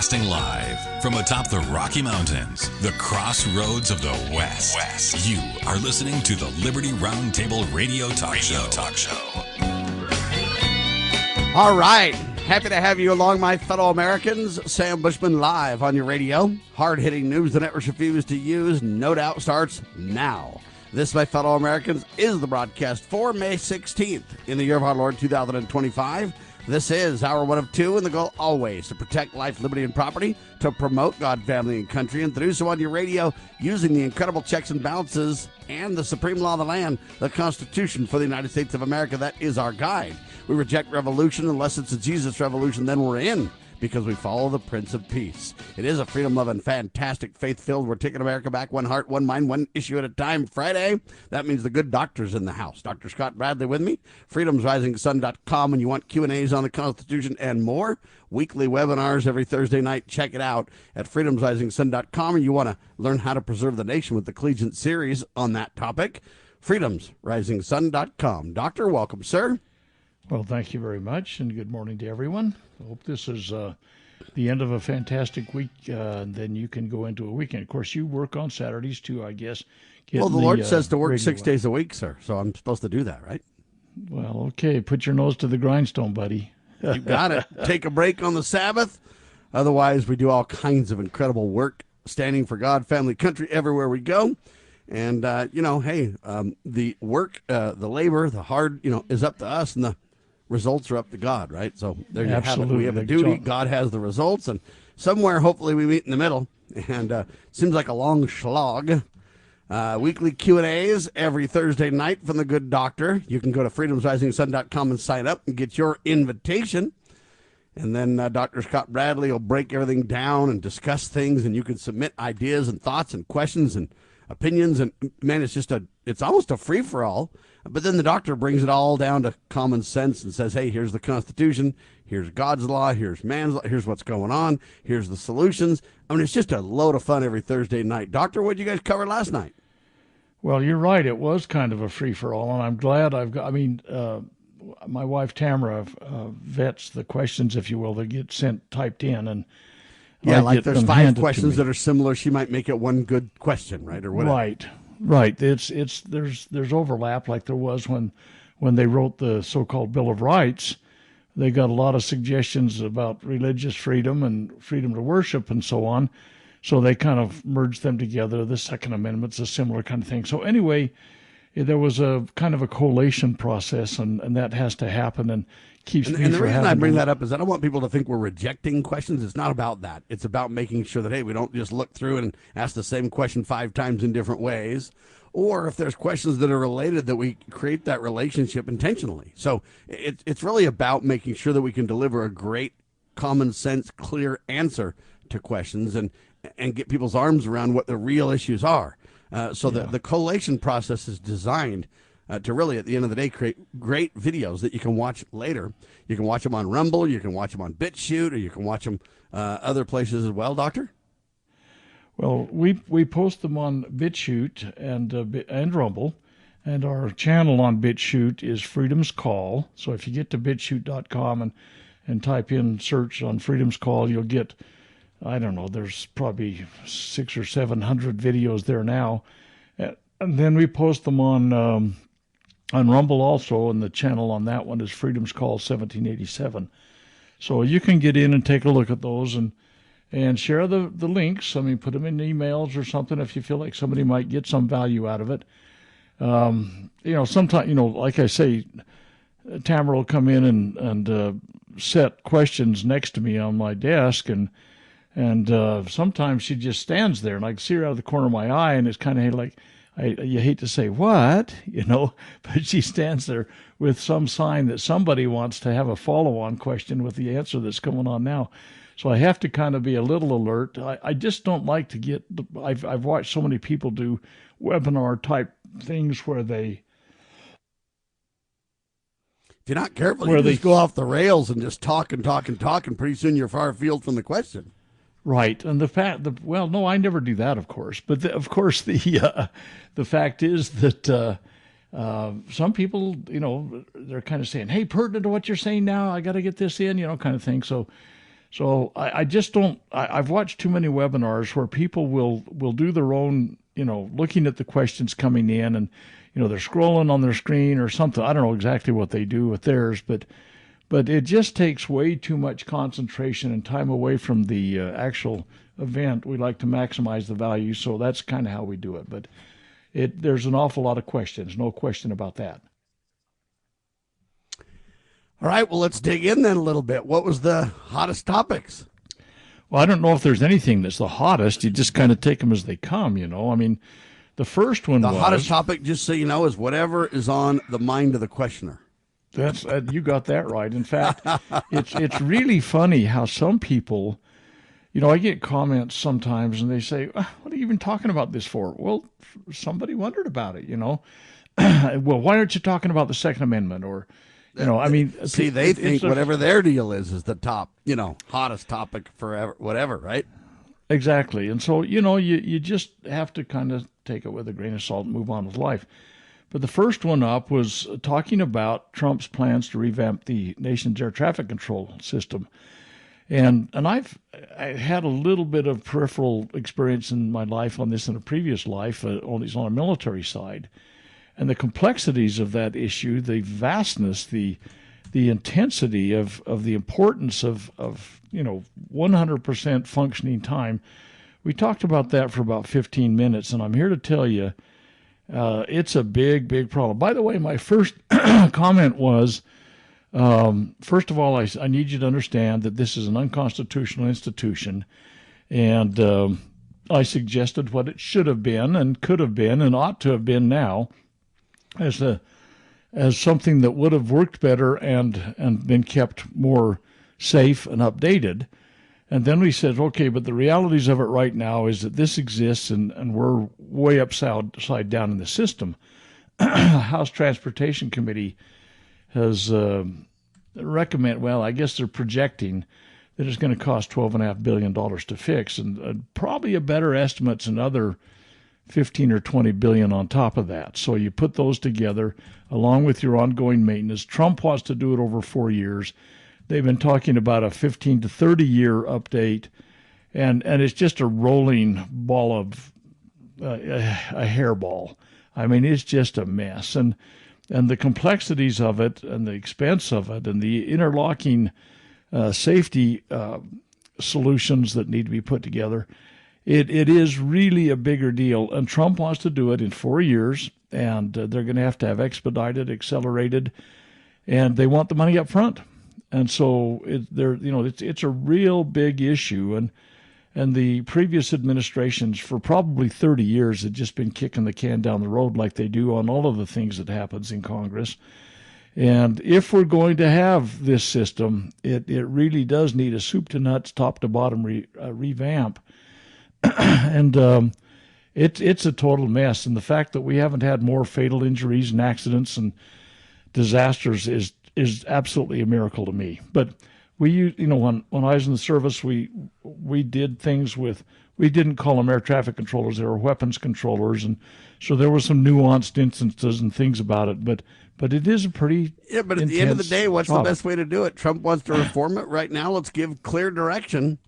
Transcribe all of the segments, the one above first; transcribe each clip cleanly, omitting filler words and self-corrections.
Broadcasting live from atop the Rocky Mountains, the crossroads of the West. You are listening to the Liberty Roundtable Radio Talk Show. All right. Happy to have you along, my fellow Americans. Sam Bushman live on your radio. Hard-hitting news the networks refuse to use, no doubt, starts now. This, my fellow Americans, is the broadcast for May 16th in the year of our Lord 2025. This is hour one of two, and the goal always to protect life, liberty, and property, to promote God, family, and country, and to do so on your radio using the incredible checks and balances and the supreme law of the land, the Constitution for the United States of America. That is our guide. We reject revolution unless it's a Jesus revolution, then we're in, because we follow the Prince of Peace. It is a freedom-loving, fantastic, faith-filled, we're taking America back, one heart, one mind, one issue at a time Friday. That means the good doctor's in the house. Dr. Scott Bradley with me, freedomsrisingsun.com, and you want Q&As on the Constitution and more. Weekly webinars every Thursday night. Check it out at freedomsrisingsun.com, and you want to learn how to preserve the nation with the Collegiate Series on that topic, freedomsrisingsun.com. Doctor, welcome, sir. Well, thank you very much, and good morning to everyone. I hope this is the end of a fantastic week, and then you can go into a weekend. Of course, you work on Saturdays, too, I guess. Well, the Lord says to work 6 days a week, sir, so I'm supposed to do that, right? Well, okay, put your nose to the grindstone, buddy. You got it. Take a break on the Sabbath. Otherwise, we do all kinds of incredible work, standing for God, family, country, everywhere we go. And, the work, the labor, the hard, is up to us, and the results are up to God, right? So there you have it. We have a duty. God has the results, and somewhere, hopefully, we meet in the middle. And seems like a long slog. Weekly Q&As every Thursday night from the good doctor. You can go to freedomsrisingsun.com and sign up and get your invitation. And then Dr. Scott Bradley will break everything down and discuss things, and you can submit ideas and thoughts and questions and opinions. And man, it's almost a free-for-all. But then the doctor brings it all down to common sense and says, hey, here's the Constitution, here's God's law, here's man's law, here's what's going on, here's the solutions. I mean, it's just a load of fun every Thursday night. Doctor, what did you guys cover last night? Well, you're right. It was kind of a free-for-all, and I'm glad my wife Tamara vets the questions, if you will, that get sent typed in. And yeah, like there's 5 questions that are similar. She might make it one good question, right, or whatever. Right. There's overlap, like there was when they wrote the so-called Bill of Rights. They got a lot of suggestions about religious freedom and freedom to worship and so on. So they kind of merged them together. The Second Amendment's a similar kind of thing. So anyway, there was a kind of a collation process, and that has to happen and keeps me from having. And the reason I bring that up is I don't want people to think we're rejecting questions. It's not about that. It's about making sure that, hey, we don't just look through and ask the same question 5 times in different ways. Or if there's questions that are related, that we create that relationship intentionally. So it's really about making sure that we can deliver a great, common sense, clear answer to questions and get people's arms around what the real issues are. The collation process is designed to really, at the end of the day, create great videos that you can watch later. You can watch them on Rumble, you can watch them on BitChute, or you can watch them other places as well, Doctor? Well, we post them on BitChute and Rumble, and our channel on BitChute is Freedom's Call. So if you get to bitchute.com and type in search on Freedom's Call, you'll get, I don't know, there's probably 600 or 700 videos there now. And then we post them on Rumble also, and the channel on that one is Freedom's Call 1787. So you can get in and take a look at those and share the links. I mean, put them in emails or something if you feel like somebody might get some value out of it. Sometimes, like I say, Tamara will come in and set questions next to me on my desk, and sometimes she just stands there, and I can see her out of the corner of my eye, and it's kind of like, you hate to say what, but she stands there with some sign that somebody wants to have a follow-on question with the answer that's going on now. So I have to kind of be a little alert. I just don't like to get, I've watched so many people do webinar type things where they, if you're not careful, you just go off the rails and just talk, and pretty soon you're far afield from the question. Right, and no, I never do that, of course. But of course, the fact is that some people, they're kind of saying, "Hey, pertinent to what you're saying now, I got to get this in," kind of thing. So So I just don't. I've watched too many webinars where people will do their own, looking at the questions coming in, and they're scrolling on their screen or something. I don't know exactly what they do with theirs, but it just takes way too much concentration and time away from the actual event. We like to maximize the value, so that's kind of how we do it. But there's an awful lot of questions, no question about that. All right, well, let's dig in then a little bit. What was the hottest topics? Well, I don't know if there's anything that's the hottest. You just kind of take them as they come, I mean, the first one was... The hottest topic, just so you know, is whatever is on the mind of the questioner. That's you got that right. In fact, it's really funny how some people, I get comments sometimes and they say, what are you even talking about this for? Well, somebody wondered about it, Well, why aren't you talking about the Second Amendment? Or... I mean, see, they think whatever their deal is the top, hottest topic forever, whatever, right? Exactly. And so, you just have to kind of take it with a grain of salt and move on with life. But the first one up was talking about Trump's plans to revamp the nation's air traffic control system. And I had a little bit of peripheral experience in my life on this in a previous life, on a military side. And the complexities of that issue, the vastness, the intensity of the importance of 100% functioning time. We talked about that for about 15 minutes, and I'm here to tell you it's a big, big problem. By the way, my first comment was, first of all, I need you to understand that this is an unconstitutional institution, and I suggested what it should have been and could have been and ought to have been now, as something that would have worked better and been kept more safe and updated. And then we said, okay, but the realities of it right now is that this exists and we're way upside down in the system. House Transportation Committee has I guess they're projecting that it's going to cost $12.5 billion to fix, and probably a better estimate's another 15 or 20 billion on top of that. So you put those together along with your ongoing maintenance. Trump wants to do it over 4 years. They've been talking about a 15 to 30 year update, and it's just a rolling ball of a hairball. I mean, it's just a mess, and the complexities of it and the expense of it and the interlocking safety solutions that need to be put together. It is really a bigger deal, and Trump wants to do it in 4 years, and they're going to have expedited, accelerated, and they want the money up front. And so it's a real big issue, and the previous administrations for probably 30 years had just been kicking the can down the road like they do on all of the things that happens in Congress. And if we're going to have this system, it really does need a soup to nuts, top to bottom revamp. And it's a total mess. And the fact that we haven't had more fatal injuries and accidents and disasters is absolutely a miracle to me. But when I was in the service, we did things with, we didn't call them air traffic controllers, they were weapons controllers, and so there were some nuanced instances and things about it. But it is a pretty but at the end of the day, what's the best way to do it? Trump wants to reform it right now. Let's give clear direction.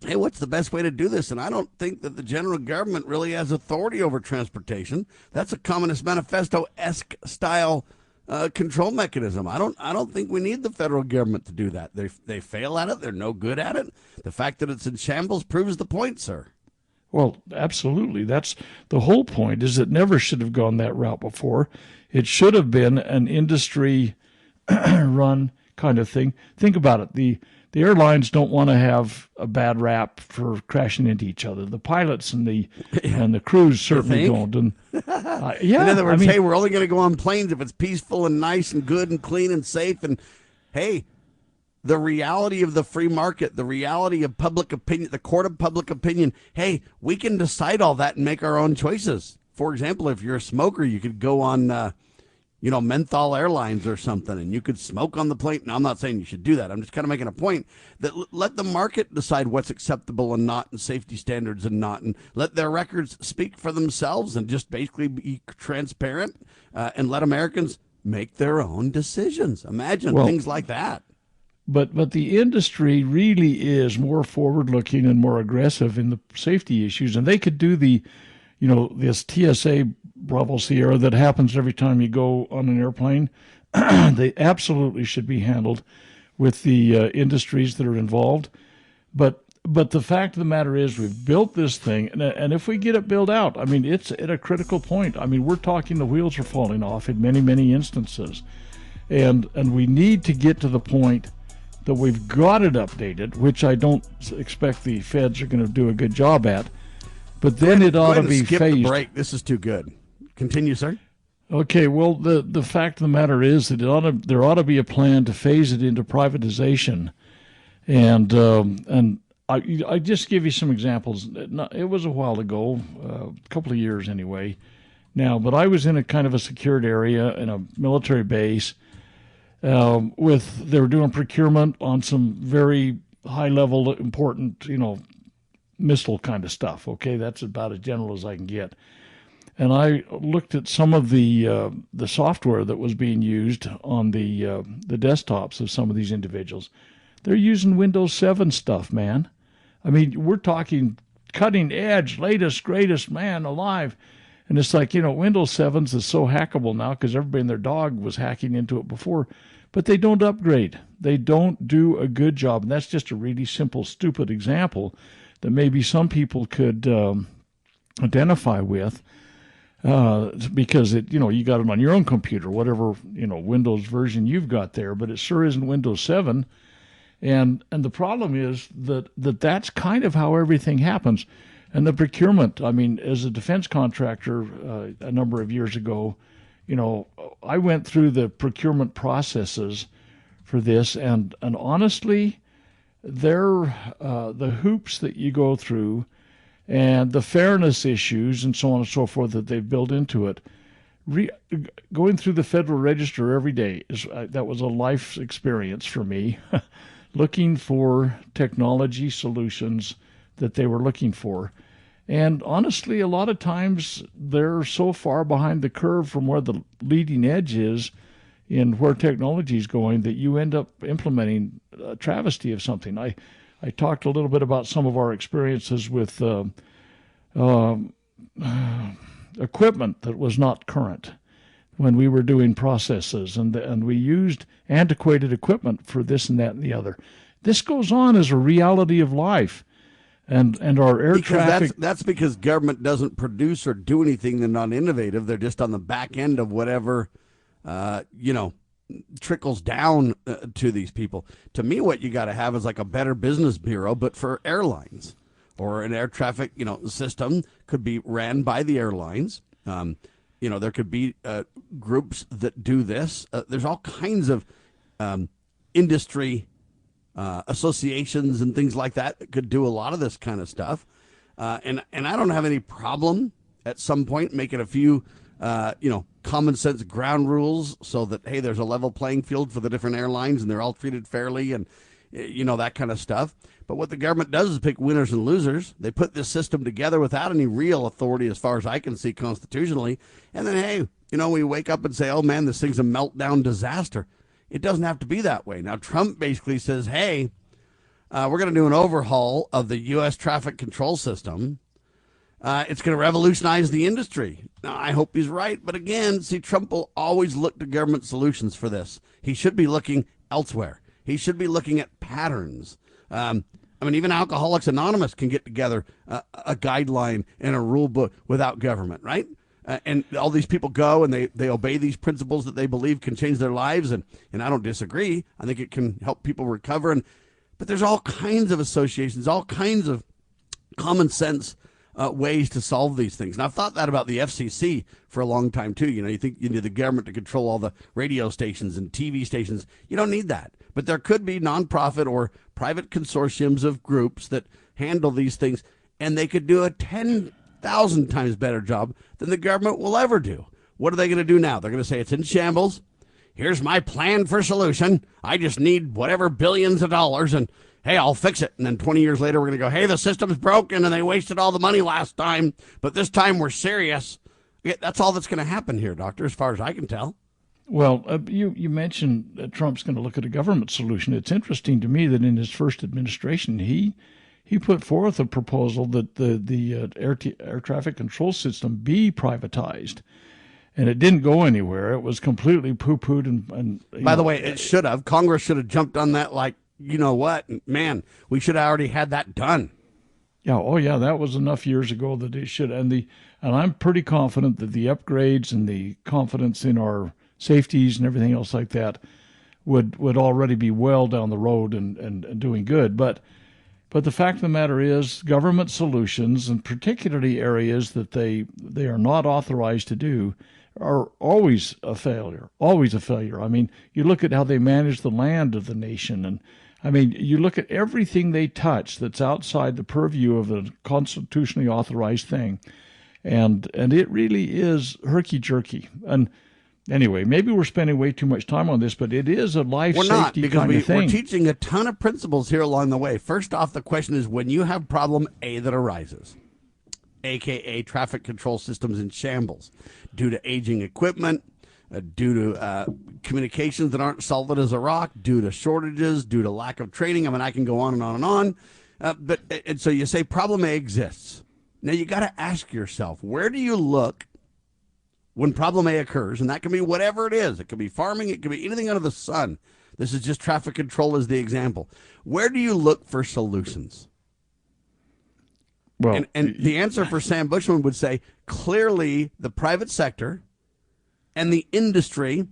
Hey, what's the best way to do this? And I don't think that the general government really has authority over transportation. That's a Communist Manifesto-esque style control mechanism. I don't think we need the federal government to do that. They fail at it. They're no good at it. The fact that it's in shambles proves the point, sir. Well, absolutely. That's the whole point, is it never should have gone that route before. It should have been an industry run kind of thing. Think about it. The airlines don't want to have a bad rap for crashing into each other. The pilots and the crews certainly don't. And yeah, in other words, hey, we're only going to go on planes if it's peaceful and nice and good and clean and safe. And hey, the reality of the free market, the reality of public opinion, the court of public opinion. Hey, we can decide all that and make our own choices. For example, if you're a smoker, you could go on Menthol Airlines or something, and you could smoke on the plane. Now, I'm not saying you should do that. I'm just kind of making a point that let the market decide what's acceptable and not, and safety standards and not, and let their records speak for themselves, and just basically be transparent and let Americans make their own decisions. Imagine things like that. But the industry really is more forward-looking and more aggressive in the safety issues, and they could do this TSA Bravo Sierra that happens every time you go on an airplane. They absolutely should be handled with the industries that are involved. But the fact of the matter is, we've built this thing, and if we get it built out, I mean, it's at a critical point. I mean, we're talking the wheels are falling off in many, many instances, and we need to get to the point that we've got it updated, which I don't expect the feds are going to do a good job at. But then it ought to be skip phased. The break. This is too good. Continue, sir. Okay, well, the fact of the matter is that there ought to be a plan to phase it into privatization, and I just give you some examples. It was a while ago, a couple of years anyway, now. But I was in a kind of a secured area in a military base. They were doing procurement on some very high level, important, missile kind of stuff. Okay, that's about as general as I can get. And I looked at some of the software that was being used on the desktops of some of these individuals. They're using Windows 7 stuff, man. I mean, we're talking cutting edge, latest, greatest man alive. And it's like, Windows 7 is so hackable now because everybody and their dog was hacking into it before. But they don't upgrade. They don't do a good job. And that's just a really simple, stupid example that maybe some people could identify with. Because you got it on your own computer, whatever, Windows version you've got there, but it sure isn't Windows 7. And the problem is that's kind of how everything happens. And the procurement, I mean, as a defense contractor a number of years ago, I went through the procurement processes for this, and honestly, the hoops that you go through and the fairness issues and so on and so forth that they've built into it, going through the Federal Register every day, that was a life experience for me, looking for technology solutions that they were looking for. And honestly, a lot of times they're so far behind the curve from where the leading edge is in where technology is going that you end up implementing a travesty of something. I talked a little bit about some of our experiences with equipment that was not current when we were doing processes, and we used antiquated equipment for this and that and the other. This goes on as a reality of life, and our air traffic. That's because government doesn't produce or do anything. They're not innovative. They're just on the back end of whatever, trickles down to these people. To me, what you got to have is like a better business bureau, but for airlines, or an air traffic, system could be ran by the airlines. There could be groups that do this. There's all kinds of industry associations and things like that could do a lot of this kind of stuff. And I don't have any problem at some point making a few, common sense ground rules so that, hey, there's a level playing field for the different airlines and they're all treated fairly and, that kind of stuff. But what the government does is pick winners and losers. They put this system together without any real authority, as far as I can see, constitutionally. And then, hey, we wake up and say, oh, man, this thing's a meltdown disaster. It doesn't have to be that way. Now, Trump basically says, hey, we're going to do an overhaul of the U.S. traffic control system. It's going to revolutionize the industry. Now, I hope he's right. But again, see, Trump will always look to government solutions for this. He should be looking elsewhere. He should be looking at patterns. Even Alcoholics Anonymous can get together a guideline and a rule book without government, right? And all these people go and they obey these principles that they believe can change their lives. And I don't disagree. I think it can help people recover. But there's all kinds of associations, all kinds of common sense ways to solve these things. And I've thought that about the FCC for a long time, too. You think you need the government to control all the radio stations and TV stations. You don't need that. But there could be nonprofit or private consortiums of groups that handle these things, and they could do a 10,000 times better job than the government will ever do. What are they going to do now? They're going to say it's in shambles. Here's my plan for solution. I just need whatever billions of dollars, and hey, I'll fix it. And then 20 years later, we're going to go, hey, the system's broken and they wasted all the money last time, but this time we're serious. Yeah, that's all that's going to happen here, Doctor, as far as I can tell. Well, you mentioned that Trump's going to look at a government solution. It's interesting to me that in his first administration, he put forth a proposal that the air traffic control system be privatized, and it didn't go anywhere. It was completely poo-pooed. And by the way, it should have. Congress should have jumped on that. Like, you know what, man, we should have already had that done. Yeah, oh yeah, that was enough years ago that it should. And I'm pretty confident that the upgrades and the confidence in our safeties and everything else like that would already be well down the road and doing good. But the fact of the matter is, government solutions, and particularly areas that they are not authorized to do, are always a failure. Always a failure. I mean, you look at how they manage the land of the nation, and I mean, you look at everything they touch that's outside the purview of a constitutionally authorized thing, and it really is herky-jerky. And anyway, maybe we're spending way too much time on this, but it is a life safety kind of thing. We're teaching a ton of principles here along the way. First off, the question is, when you have problem A that arises, a.k.a. traffic control systems in shambles, due to aging equipment, due to communications that aren't solid as a rock, due to shortages, due to lack of training. I mean, I can go on and on and on. And so you say problem A exists. Now you got to ask yourself, where do you look when problem A occurs? And that can be whatever it is. It could be farming. It could be anything under the sun. This is just traffic control as the example. Where do you look for solutions? Well, and the answer for Sam Bushman would say, clearly the private sector and the industry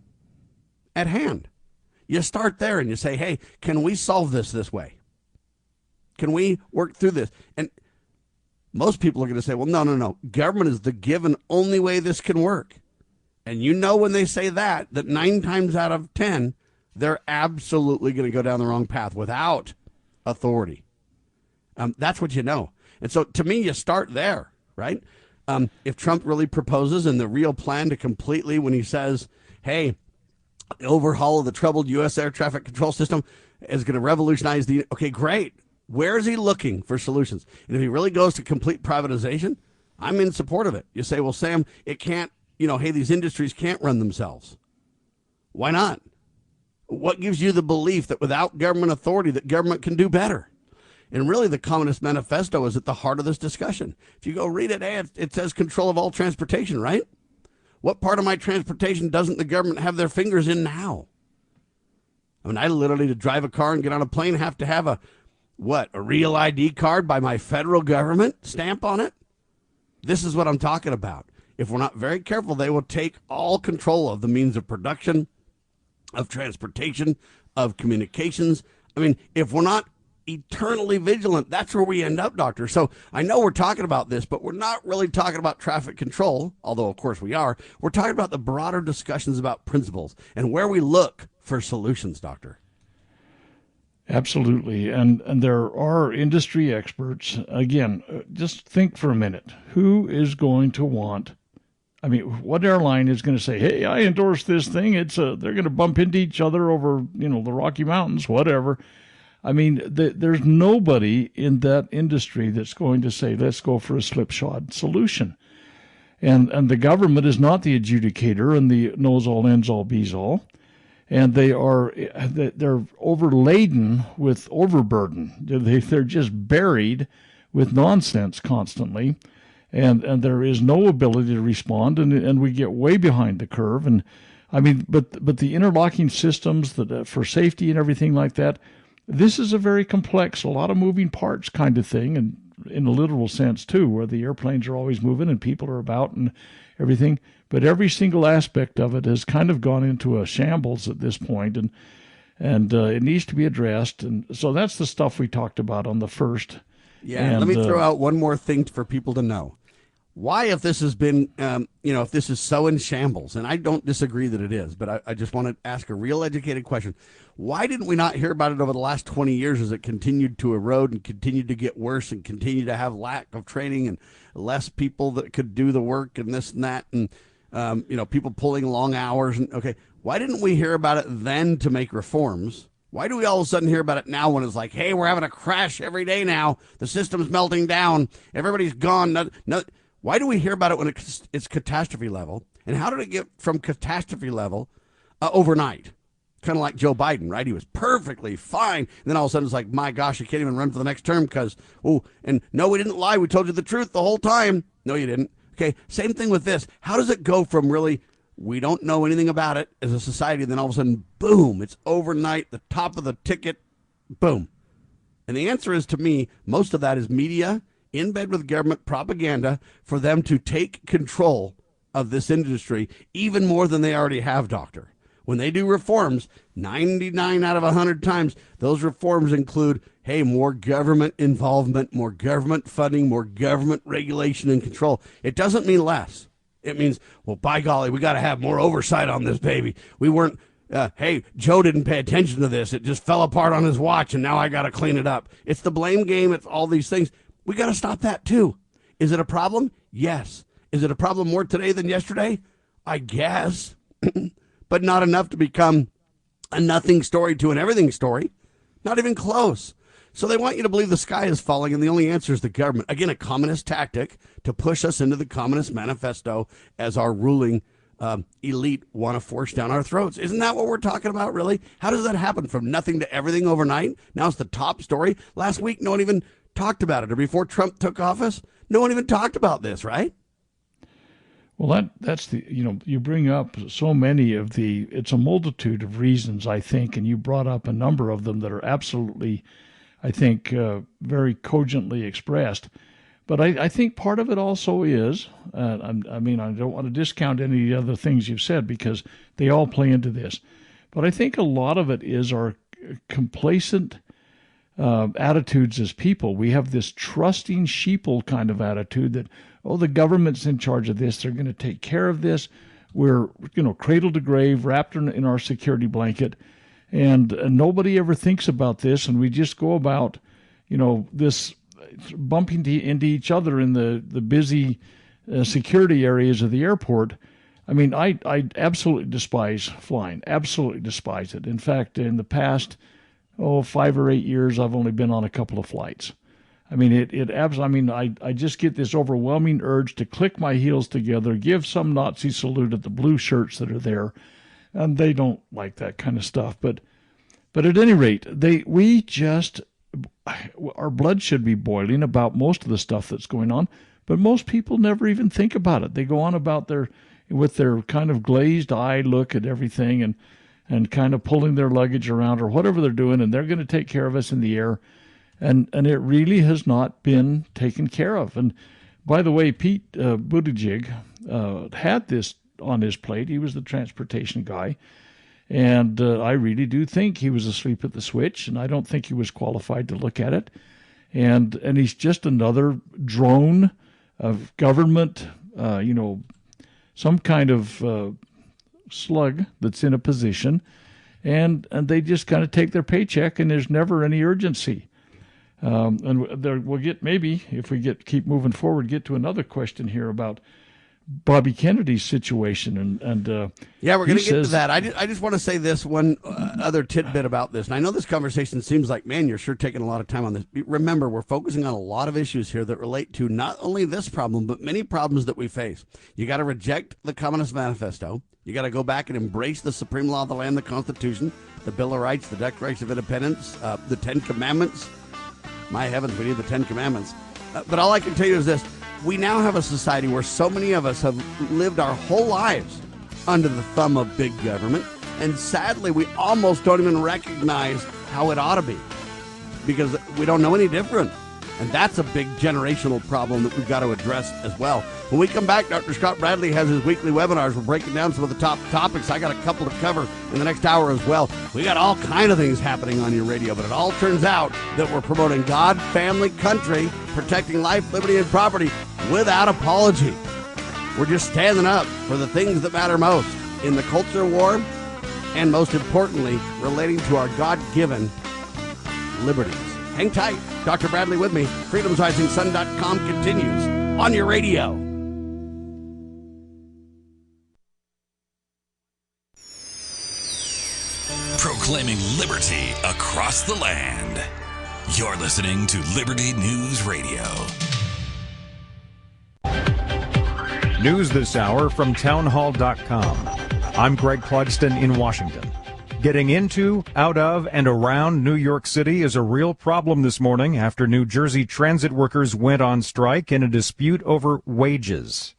at hand. You start there and you say, hey, can we solve this way? Can we work through this? And most people are going to say, well, no. Government is the given only way this can work. And you know when they say that 9 times out of 10, they're absolutely going to go down the wrong path without authority. That's what you know. And so to me, you start there, right? If Trump really proposes and the real plan to completely, when he says, hey, the overhaul of the troubled U.S. air traffic control system is going to revolutionize okay, great. Where is he looking for solutions? And if he really goes to complete privatization, I'm in support of it. You say, well, Sam, it can't, hey, these industries can't run themselves. Why not? What gives you the belief that without government authority, that government can do better? And really, the Communist Manifesto is at the heart of this discussion. If you go read it, it says control of all transportation, right? What part of my transportation doesn't the government have their fingers in now? I mean, I literally, to drive a car and get on a plane, have to have a real ID card by my federal government stamp on it? This is what I'm talking about. If we're not very careful, they will take all control of the means of production, of transportation, of communications. I mean, if we're not eternally vigilant, that's where we end up, Doctor. So I know we're talking about this, but we're not really talking about traffic control, although of course we are. We're talking about the broader discussions about principles and where we look for solutions, Doctor. Absolutely. And there are industry experts. Again, just think for a minute. Who is going to want, I mean, what airline is going to say, hey, I endorse this thing. They're going to bump into each other over, the Rocky Mountains, whatever. I mean, there's nobody in that industry that's going to say, let's go for a slipshod solution. And the government is not the adjudicator and the knows all, ends all, bees all. And they're overladen with overburden. They're just buried with nonsense constantly. And there is no ability to respond, and we get way behind the curve. And I mean, but the interlocking systems that for safety and everything like that, this is a very complex, a lot of moving parts kind of thing, and in a literal sense too, where the airplanes are always moving and people are about and everything. But every single aspect of it has kind of gone into a shambles at this point, and it needs to be addressed. And so that's the stuff we talked about on the first. Yeah, and let me throw out one more thing for people to know. Why, if this has been, if this is so in shambles, and I don't disagree that it is, but I just want to ask a real educated question. Why didn't we not hear about it over the last 20 years as it continued to erode and continued to get worse and continue to have lack of training and less people that could do the work and this and that and, people pulling long hours? And okay, why didn't we hear about it then to make reforms? Why do we all of a sudden hear about it now when it's like, hey, we're having a crash every day now. The system's melting down. Everybody's gone. No. Why do we hear about it when it's catastrophe level? And how did it get from catastrophe level overnight. Kind of like Joe Biden, right? He was perfectly fine. And then all of a sudden it's like, my gosh, I can't even run for the next term because, and no, we didn't lie. We told you the truth the whole time. No, you didn't. Okay, same thing with this. How does it go from really, we don't know anything about it as a society, then all of a sudden, boom, it's overnight, the top of the ticket, boom. And the answer is, to me, most of that is media in bed with government propaganda for them to take control of this industry even more than they already have, Doctor. When they do reforms, 99 out of 100 times, those reforms include, hey, more government involvement, more government funding, more government regulation and control. It doesn't mean less. It means, well, by golly, we got to have more oversight on this baby. We weren't, hey, Joe didn't pay attention to this. It just fell apart on his watch, and now I got to clean it up. It's the blame game. It's all these things. We got to stop that, too. Is it a problem? Yes. Is it a problem more today than yesterday? I guess. But not enough to become a nothing story to an everything story. Not even close. So they want you to believe the sky is falling, and the only answer is the government. Again, a communist tactic to push us into the Communist Manifesto as our ruling elite want to force down our throats. Isn't that what we're talking about, really? How does that happen from nothing to everything overnight? Now it's the top story. Last week, no one even talked about it. Or before Trump took office, no one even talked about this, right? Well, that's the, you bring up so many of it's a multitude of reasons, I think, and you brought up a number of them that are absolutely, I think, very cogently expressed. But I think part of it also is, I don't want to discount any of the other things you've said because they all play into this. But I think a lot of it is our complacent attitudes as people. We have this trusting sheeple kind of attitude that, the government's in charge of this. They're going to take care of this. We're, cradle to grave, wrapped in our security blanket. And nobody ever thinks about this. And we just go about, this bumping into each other in the busy security areas of the airport. I mean, I absolutely despise flying, absolutely despise it. In fact, in the past, 5 or 8 years, I've only been on a couple of flights. I mean, I just get this overwhelming urge to click my heels together, give some Nazi salute at the blue shirts that are there, and they don't like that kind of stuff. But at any rate, our blood should be boiling about most of the stuff that's going on, but most people never even think about it. They go on about with their kind of glazed eye look at everything and kind of pulling their luggage around or whatever they're doing, and they're going to take care of us in the air. And it really has not been taken care of. And by the way, Pete Buttigieg had this on his plate. He was the transportation guy. And I really do think he was asleep at the switch, and I don't think he was qualified to look at it. And he's just another drone of government, some kind of slug that's in a position. And they just kind of take their paycheck, and there's never any urgency. We'll get, maybe if we keep moving forward, get to another question here about Bobby Kennedy's situation. Yeah, we're going to get to that. I just want to say this one other tidbit about this. And I know this conversation seems like, man, you're sure taking a lot of time on this. Remember, we're focusing on a lot of issues here that relate to not only this problem, but many problems that we face. You got to reject the Communist Manifesto. You got to go back and embrace the supreme law of the land, the Constitution, the Bill of Rights, the Declaration of Independence, the 10 Commandments. My heavens, we need the 10 Commandments. But all I can tell you is this. We now have a society where so many of us have lived our whole lives under the thumb of big government. And sadly, we almost don't even recognize how it ought to be because we don't know any different. And that's a big generational problem that we've got to address as well. When we come back, Dr. Scott Bradley has his weekly webinars. We're breaking down some of the top topics. I got a couple to cover in the next hour as well. We got all kind of things happening on your radio, but it all turns out that we're promoting God, family, country, protecting life, liberty, and property without apology. We're just standing up for the things that matter most in the culture war and, most importantly, relating to our God-given liberties. Hang tight. Dr. Bradley with me. FreedomsRisingSun.com continues on your radio. Proclaiming liberty across the land. You're listening to Liberty News Radio. News this hour from townhall.com. I'm Greg Clugston in Washington. Getting into, out of, and around New York City is a real problem this morning after New Jersey transit workers went on strike in a dispute over wages.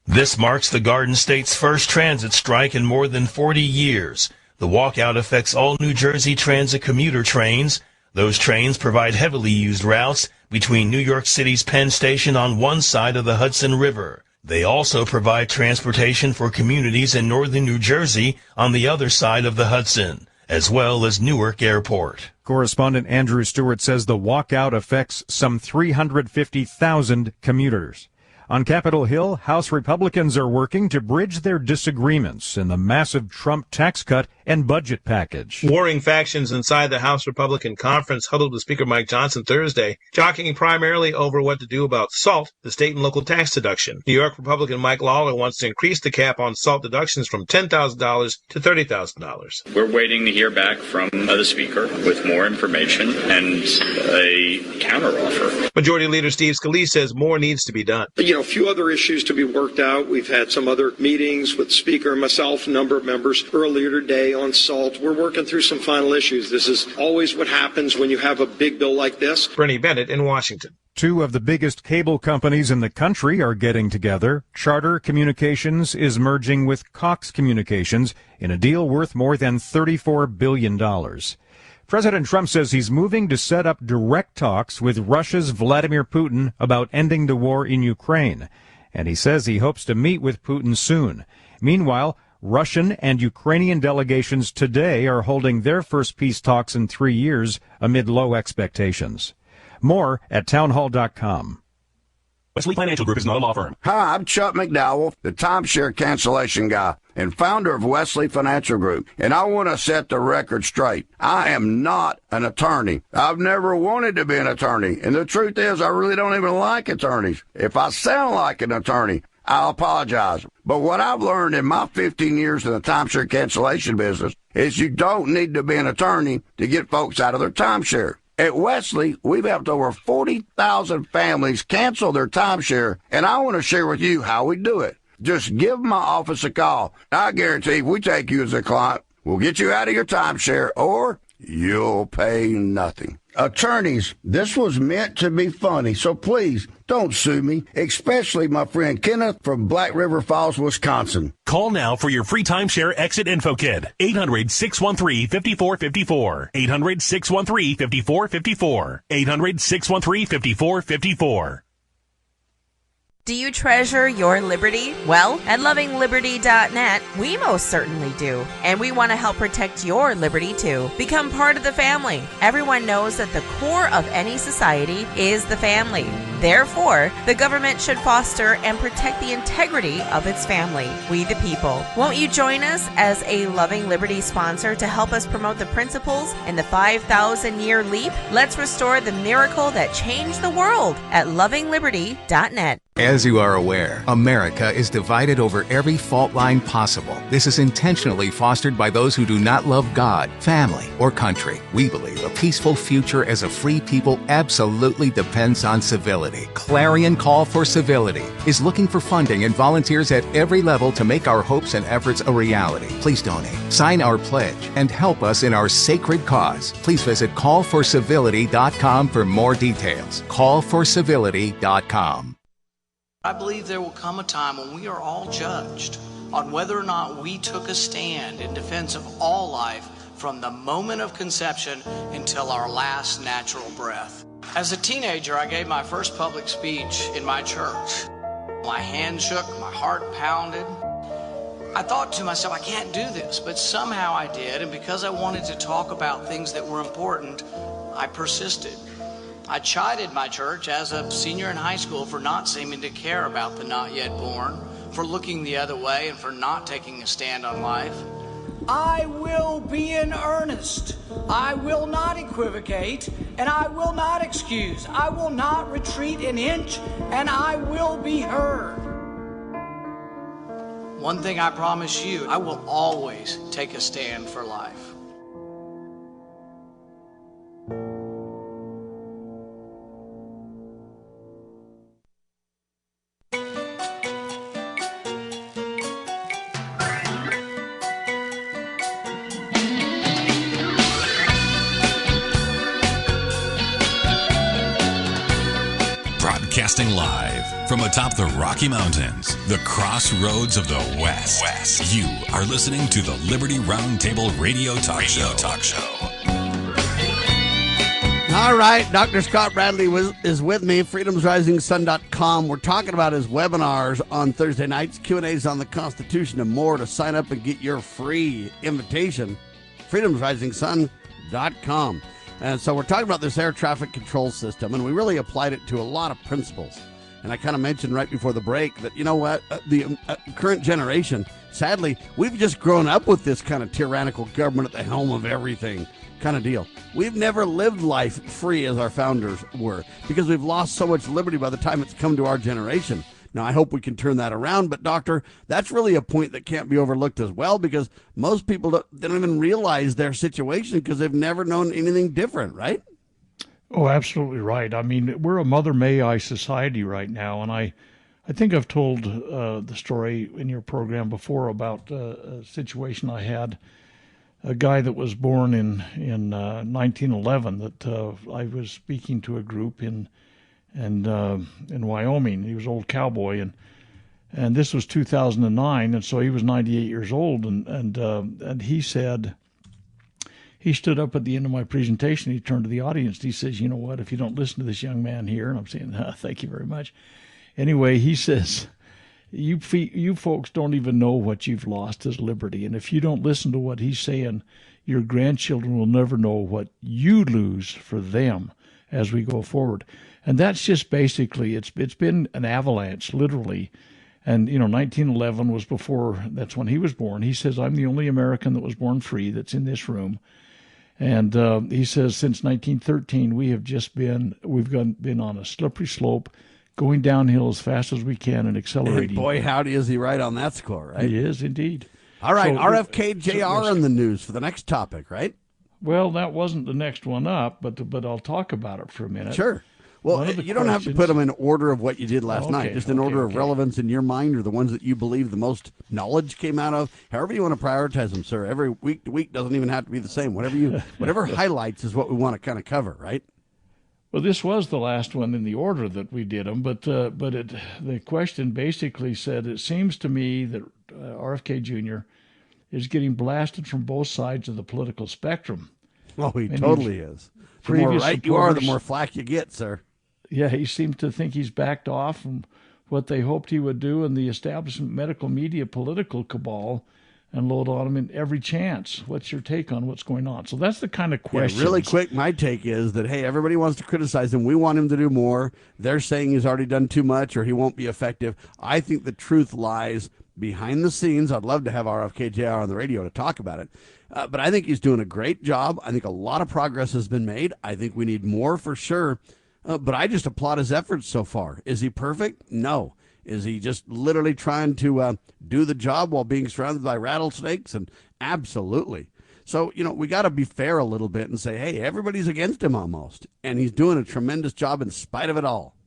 This marks the Garden State's first transit strike in more than 40 years. The walkout affects all New Jersey Transit commuter trains. Those trains provide heavily used routes between New York City's Penn Station on one side of the Hudson River. They also provide transportation for communities in northern New Jersey on the other side of the Hudson, as well as Newark Airport. Correspondent Andrew Stewart says the walkout affects some 350,000 commuters. On Capitol Hill, House Republicans are working to bridge their disagreements in the massive Trump tax cut and budget package. Warring factions inside the House Republican Conference huddled with Speaker Mike Johnson Thursday, jockeying primarily over what to do about SALT, the state and local tax deduction. New York Republican Mike Lawler wants to increase the cap on SALT deductions from $10,000 to $30,000. We're waiting to hear back from the Speaker with more information and a counteroffer. Majority Leader Steve Scalise says more needs to be done. A few other issues to be worked out. We've had some other meetings with the Speaker and myself, a number of members earlier today on SALT. We're working through some final issues. This is always what happens when you have a big bill like this. Bernie Bennett in Washington. Two of the biggest cable companies in the country are getting together. Charter Communications is merging with Cox Communications in a deal worth more than $34 billion. President Trump says he's moving to set up direct talks with Russia's Vladimir Putin about ending the war in Ukraine. And he says he hopes to meet with Putin soon. Meanwhile, Russian and Ukrainian delegations today are holding their first peace talks in 3 years amid low expectations. More at townhall.com. Wesley Financial Group is not a law firm. Hi, I'm Chuck McDowell, the timeshare cancellation guy and founder of Wesley Financial Group. And I want to set the record straight. I am not an attorney. I've never wanted to be an attorney. And the truth is, I really don't even like attorneys. If I sound like an attorney, I'll apologize. But what I've learned in my 15 years in the timeshare cancellation business is you don't need to be an attorney to get folks out of their timeshare. At Wesley, we've helped over 40,000 families cancel their timeshare, and I want to share with you how we do it. Just give my office a call. I guarantee if we take you as a client, we'll get you out of your timeshare, or you'll pay nothing. Attorneys, this was meant to be funny, so please don't sue me, especially my friend Kenneth from Black River Falls, Wisconsin. Call now for your free timeshare exit info kit. 800-613-5454. 800-613-5454. 800-613-5454. Do you treasure your liberty? Well, at lovingliberty.net, we most certainly do. And we want to help protect your liberty too. Become part of the family. Everyone knows that the core of any society is the family. Therefore, the government should foster and protect the integrity of its family, we the people. Won't you join us as a Loving Liberty sponsor to help us promote the principles in the 5,000-year leap? Let's restore the miracle that changed the world at lovingliberty.net. As you are aware, America is divided over every fault line possible. This is intentionally fostered by those who do not love God, family, or country. We believe a peaceful future as a free people absolutely depends on civility. Clarion Call for Civility is looking for funding and volunteers at every level to make our hopes and efforts a reality. Please donate, sign our pledge, and help us in our sacred cause. Please visit callforcivility.com for more details. Callforcivility.com. I believe there will come a time when we are all judged on whether or not we took a stand in defense of all life from the moment of conception until our last natural breath. As a teenager, I gave my first public speech in my church. My hand shook, my heart pounded. I thought to myself, I can't do this, but somehow I did, and because I wanted to talk about things that were important, I persisted. I chided my church as a senior in high school for not seeming to care about the not yet born, for looking the other way, and for not taking a stand on life. I will be in earnest. I will not equivocate, and I will not excuse. I will not retreat an inch, and I will be heard. One thing I promise you, I will always take a stand for life. Broadcasting live from atop the Rocky Mountains, the crossroads of the West. You are listening to the Liberty Roundtable Radio Talk Show. All right, Dr. Scott Bradley is with me, freedomsrisingsun.com. We're talking about his webinars on Thursday nights, Q&As on the Constitution, and more. To sign up and get your free invitation, freedomsrisingsun.com. And so we're talking about this air traffic control system, and we really applied it to a lot of principles. And I kind of mentioned right before the break that, you know what, the current generation, sadly, we've just grown up with this kind of tyrannical government at the helm of everything kind of deal. We've never lived life free as our founders were because we've lost so much liberty by the time it's come to our generation. Now, I hope we can turn that around. But, Doctor, that's really a point that can't be overlooked as well, because most people don't even realize their situation because they've never known anything different, right? Oh, absolutely right. I mean, we're a Mother May I society right now, and I think I've told the story in your program before about a situation I had. A guy that was born in 1911 that I was speaking to a group in Wyoming. He was an old cowboy, and this was 2009, and so he was 98 years old, and he said, he stood up at the end of my presentation, he turned to the audience, and he says, you know what, if you don't listen to this young man here, and I'm saying, thank you very much. Anyway, he says, you folks don't even know what you've lost as liberty, and if you don't listen to what he's saying, your grandchildren will never know what you lose for them as we go forward. And that's just basically, it's been an avalanche, literally. And, 1911 was before, that's when he was born. He says, I'm the only American that was born free that's in this room. And he says, since 1913, we've been on a slippery slope, going downhill as fast as we can and accelerating. And boy, howdy is he right on that score, right? He is, indeed. All right, so, RFK Jr. in the news for the next topic, right? Well, that wasn't the next one up, but I'll talk about it for a minute. Sure. Well, you don't have to put them in order of what you did last night, just in order of relevance in your mind, or the ones that you believe the most knowledge came out of. However you want to prioritize them, sir. Every week to week doesn't even have to be the same. Whatever highlights is what we want to kind of cover, right? Well, this was the last one in the order that we did them, but the question basically said, it seems to me that RFK Jr. is getting blasted from both sides of the political spectrum. Oh, he totally is. The more right you are, the more flack you get, sir. Yeah, he seems to think he's backed off from what they hoped he would do in the establishment medical media political cabal and load on him in every chance. What's your take on what's going on? So that's the kind of question. Yeah, really quick, my take is that, hey, everybody wants to criticize him. We want him to do more. They're saying he's already done too much or he won't be effective. I think the truth lies behind the scenes. I'd love to have RFK Jr. on the radio to talk about it. But I think he's doing a great job. I think a lot of progress has been made. I think we need more for sure. But I just applaud his efforts so far. Is he perfect? No. Is he just literally trying to do the job while being surrounded by rattlesnakes? And absolutely. So, we got to be fair a little bit and say, hey, everybody's against him almost. And he's doing a tremendous job in spite of it all.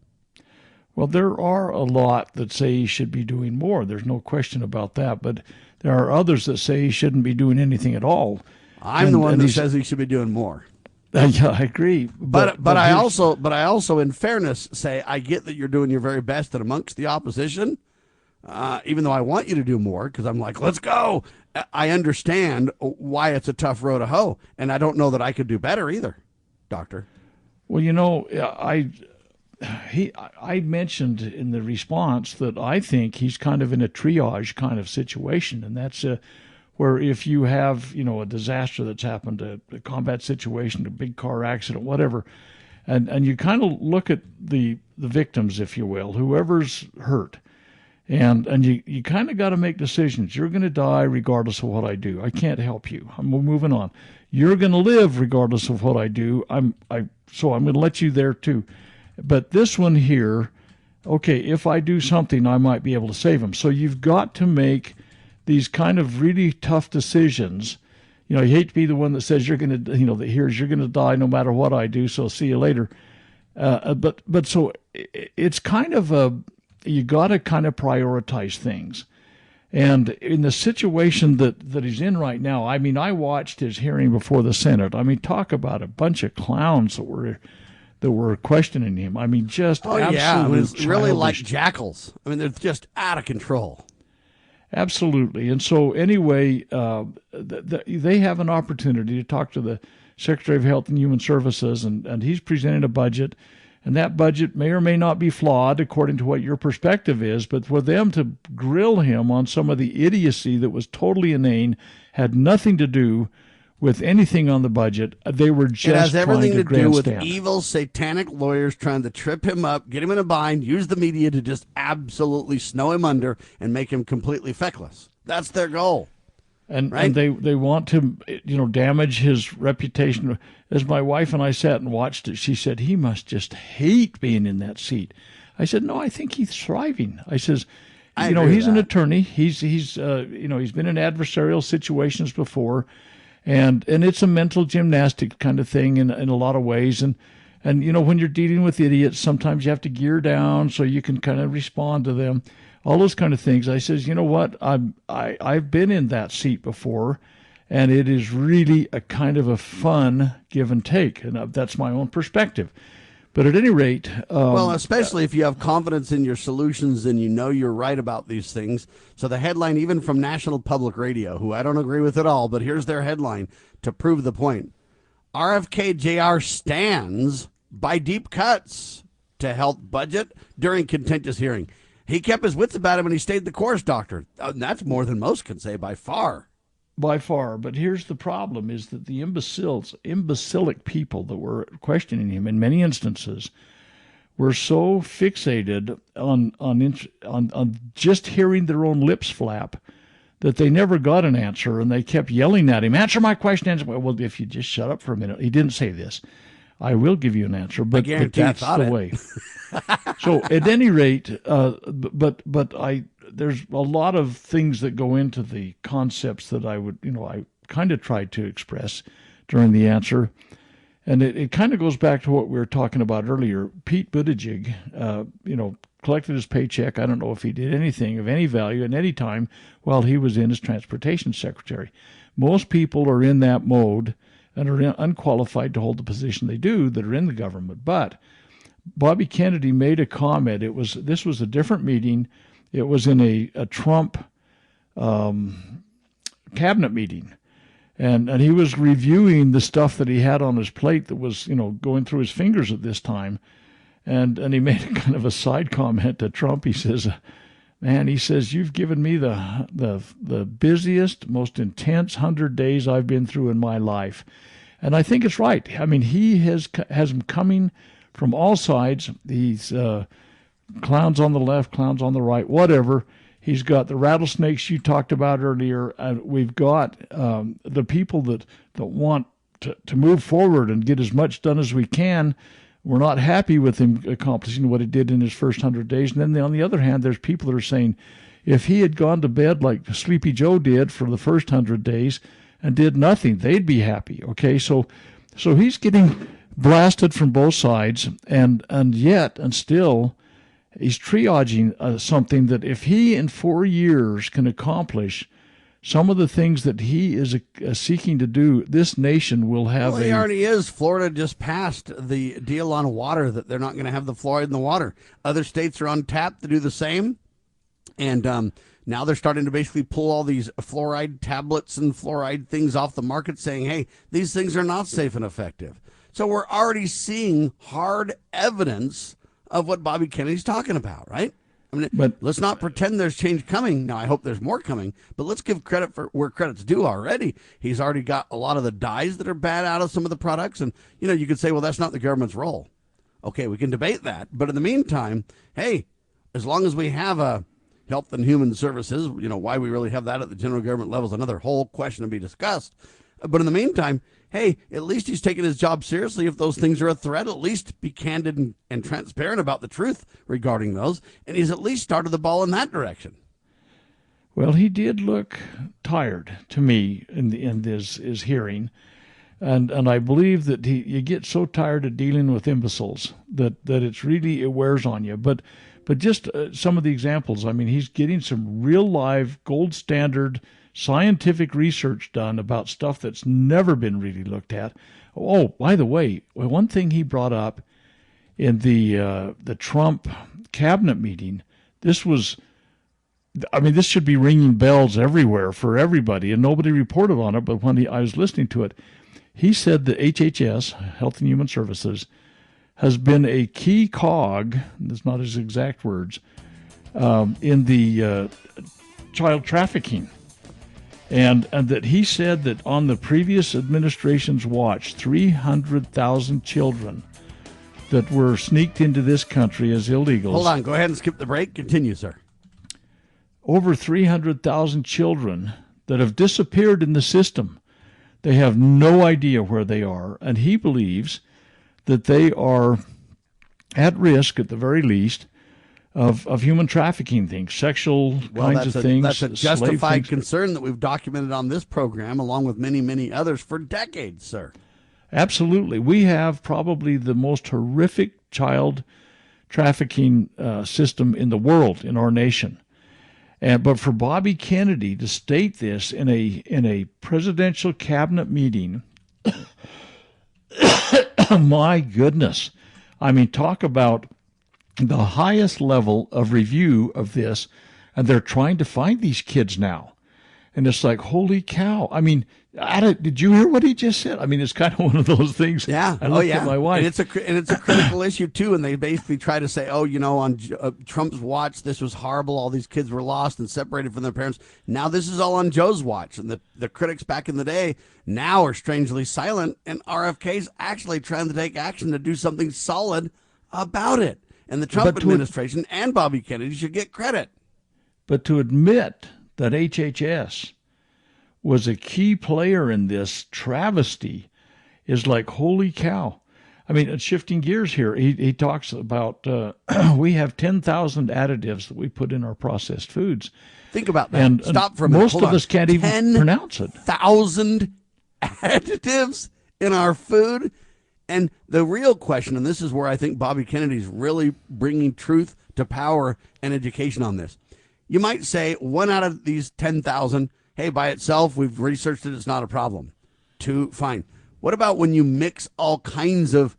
Well, there are a lot that say he should be doing more. There's no question about that. But there are others that say he shouldn't be doing anything at all. I'm the one that says he should be doing more. Yeah, I agree. But I also, in fairness, say I get that you're doing your very best and amongst the opposition, even though I want you to do more because I'm like, let's go. I understand why it's a tough row to hoe, and I don't know that I could do better either, Doctor. Well, I mentioned in the response that I think he's kind of in a triage kind of situation, and that's where if you have, a disaster that's happened, a combat situation, a big car accident, whatever, and you kind of look at the victims, if you will, whoever's hurt, and you kind of got to make decisions. You're going to die regardless of what I do. I can't help you. I'm moving on. You're going to live regardless of what I do. So I'm going to let you there too. But this one here, okay, if I do something, I might be able to save him. So you've got to make these kind of really tough decisions. You hate to be the one that says you're going to, you're going to die no matter what I do, so see you later. But so it's kind of you got to kind of prioritize things. And in the situation that he's in right now, I mean, I watched his hearing before the Senate. I mean, talk about a bunch of clowns that were questioning him. I mean, just absolutely it was really like childish. jackals. I mean, they're just out of control. Absolutely. And so anyway, they have an opportunity to talk to the Secretary of Health and Human Services, and he's presenting a budget, and that budget may or may not be flawed according to what your perspective is, but for them to grill him on some of the idiocy that was totally inane, had nothing to do with anything on the budget. They were just It has everything to do with grandstand. evil, satanic lawyers trying to trip him up, get him in a bind, use the media to just absolutely snow him under and make him completely feckless. That's their goal. And right? and they want to, damage his reputation. As my wife and I sat and watched it, she said, he must just hate being in that seat. I said, no, I think he's thriving. I says, he's an attorney. He's been in adversarial situations before. And it's a mental gymnastic kind of thing in a lot of ways. And when you're dealing with idiots, sometimes you have to gear down so you can kind of respond to them. All those kind of things. I says, you know what? I've been in that seat before, and it is really a kind of a fun give and take. And that's my own perspective. But at any rate, well, especially if you have confidence in your solutions and you know you're right about these things. So the headline, even from National Public Radio, who I don't agree with at all, but here's their headline to prove the point. RFK Jr. stands by deep cuts to health budget during contentious hearing. He kept his wits about him and he stayed the course, doctor. And that's more than most can say by far. By far. But here's the problem is that the imbecilic people that were questioning him in many instances were so fixated on just hearing their own lips flap that they never got an answer, and they kept yelling at him, answer my question. Answer. Well, if you just shut up for a minute. He didn't say this. I will give you an answer, but that's the way. So at any rate, there's a lot of things that go into the concepts that I kind of tried to express during the answer. And it kind of goes back to what we were talking about earlier. Pete Buttigieg, collected his paycheck. I don't know if he did anything of any value at any time while he was in as transportation secretary. Most people are in that mode and are unqualified to hold the position they do that are in the government. But Bobby Kennedy made a comment. This was a different meeting. It was in a Trump cabinet meeting. And he was reviewing the stuff that he had on his plate that was, going through his fingers at this time. And he made a kind of a side comment to Trump. He says, man, he says, you've given me the busiest, most intense 100 days I've been through in my life. And I think it's right. I mean, he has them coming from all sides. He's clowns on the left, clowns on the right, whatever. He's got the rattlesnakes you talked about earlier. We've got the people that want to move forward and get as much done as we can. We're not happy with him accomplishing what he did in his first 100 days. And then on the other hand, there's people that are saying, if he had gone to bed like Sleepy Joe did for the first 100 days and did nothing, they'd be happy. Okay, so he's getting blasted from both sides, and still he's triaging something that if he in 4 years can accomplish some of the things that he is seeking to do, this nation will have he already is. Florida just passed the deal on water that they're not going to have the fluoride in the water. Other states are on tap to do the same. And now they're starting to basically pull all these fluoride tablets and fluoride things off the market, saying, hey, these things are not safe and effective. So we're already seeing hard evidence of what Bobby Kennedy's talking about, right? I mean, but let's not pretend there's change coming. Now, I hope there's more coming, but let's give credit for where credit's due already. He's already got a lot of the dyes that are bad out of some of the products. And, you could say, well, that's not the government's role. Okay, we can debate that. But in the meantime, hey, as long as we have a Health and Human Services, why we really have that at the general government level is another whole question to be discussed. But in the meantime, hey, at least he's taking his job seriously. If those things are a threat, at least be candid and transparent about the truth regarding those. And he's at least started the ball in that direction. Well, he did look tired to me in his hearing. And I believe that you get so tired of dealing with imbeciles that it wears on you. But just some of the examples, I mean, he's getting some real live gold standard scientific research done about stuff that's never been really looked at. Oh, by the way, one thing he brought up in the Trump cabinet meeting. This should be ringing bells everywhere for everybody, and nobody reported on it. But when I was listening to it, he said that HHS, Health and Human Services, has been a key cog, that's not his exact words, in the child trafficking. And that he said that on the previous administration's watch, 300,000 children that were sneaked into this country as illegals. Hold on, go ahead and skip the break. Continue, sir. Over 300,000 children that have disappeared in the system. They have no idea where they are, and he believes that they are at risk, at the very least, of human trafficking things, sexual kinds of things. That's a justified concern that we've documented on this program, along with many, many others for decades, sir. Absolutely. We have probably the most horrific child trafficking system in the world, in our nation. But for Bobby Kennedy to state this in a presidential cabinet meeting, my goodness. I mean, talk about the highest level of review of this, and they're trying to find these kids now. And it's like, holy cow. I mean, did you hear what he just said? I mean, it's kind of one of those things. Yeah. I looked at my wife. And it's a critical issue, too. And they basically try to say, on Trump's watch, this was horrible. All these kids were lost and separated from their parents. Now this is all on Joe's watch. And the critics back in the day now are strangely silent. And RFK's actually trying to take action to do something solid about it. And the Trump administration and Bobby Kennedy should get credit. But to admit that HHS was a key player in this travesty is like, holy cow. I mean, shifting gears here, he talks about we have 10,000 additives that we put in our processed foods. Think about that. And stop for a minute. Most of us can't even pronounce it. 10,000 additives in our food. And the real question, and this is where I think Bobby Kennedy's really bringing truth to power and education on this. You might say 1 out of these 10,000, hey, by itself, we've researched it, it's not a problem. 2, fine. What about when you mix all kinds of